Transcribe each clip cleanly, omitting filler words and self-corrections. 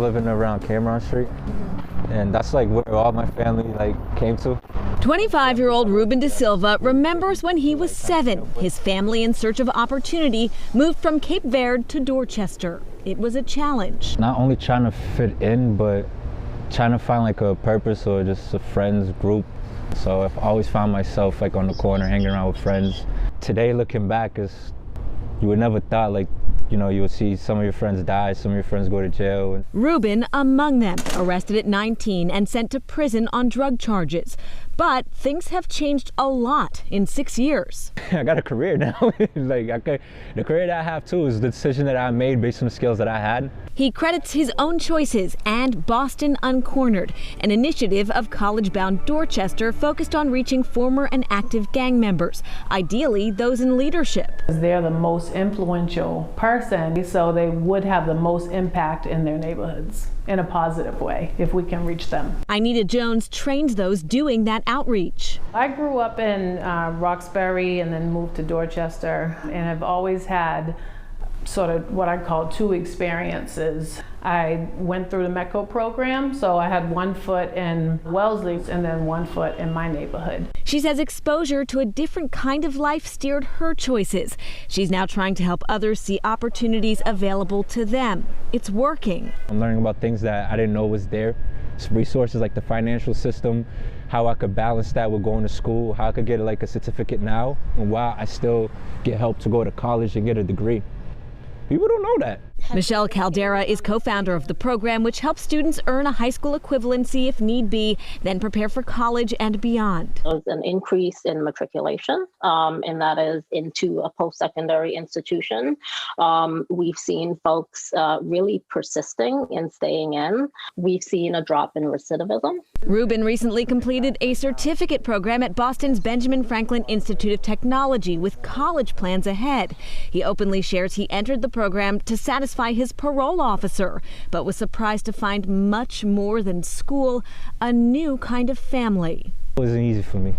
living around Cameron Street, and that's like where all my family like came to. 25-year-old Ruben De Silva remembers when he was 7. His family, in search of opportunity, moved from Cape Verde to Dorchester. It was a challenge. Not only trying to fit in, but trying to find like a purpose or just a friends group. So I've always found myself like on the corner hanging around with friends. Today, looking back, is you would never thought like, you know, you would see some of your friends die, some of your friends go to jail. Ruben among them, arrested at 19 and sent to prison on drug charges. But things have changed a lot in 6 years. I got a career now. The career that I have too is the decision that I made based on the skills that I had. He credits his own choices and Boston Uncornered, an initiative of college-bound Dorchester focused on reaching former and active gang members, ideally those in leadership. They're the most influential person, so they would have the most impact in their neighborhoods in a positive way if we can reach them. Inita Jones trains those doing that outreach. I grew up in Roxbury and then moved to Dorchester, and have always had sort of what I call 2 experiences. I went through the METCO program, so I had 1 foot in Wellesley and then 1 foot in my neighborhood. She says exposure to a different kind of life steered her choices. She's now trying to help others see opportunities available to them. It's working. I'm learning about things that I didn't know was there. Resources like the financial system, how I could balance that with going to school, how I could get like a certificate now, and while I still get help to go to college and get a degree. People don't know that. Michelle Caldera is co-founder of the program, which helps students earn a high school equivalency if need be, then prepare for college and beyond. There's an increase in matriculation, and that is into a post-secondary institution. We've seen folks really persisting and staying in. We've seen a drop in recidivism. Ruben recently completed a certificate program at Boston's Benjamin Franklin Institute of Technology with college plans ahead. He openly shares he entered the program to satisfy his parole officer, but was surprised to find much more than school, a new kind of family. It wasn't easy for me.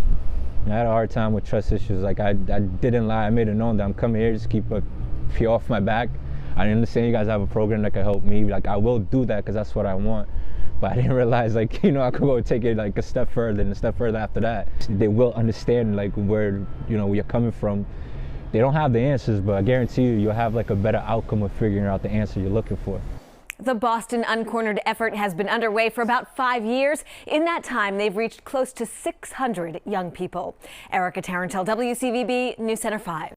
I had a hard time with trust issues. Like I didn't lie. I made it known that I'm coming here just keep a fear off my back. I understand you guys have a program that can help me. Like I will do that because that's what I want. But I didn't realize, like, you know, I could go take it like a step further and a step further after that. They will understand like where, you know, you're coming from. They don't have the answers, but I guarantee you'll have like a better outcome of figuring out the answer you're looking for. The Boston Uncornered effort has been underway for about 5 years. In that time, they've reached close to 600 young people. Erica Tarantel, WCVB News Center 5.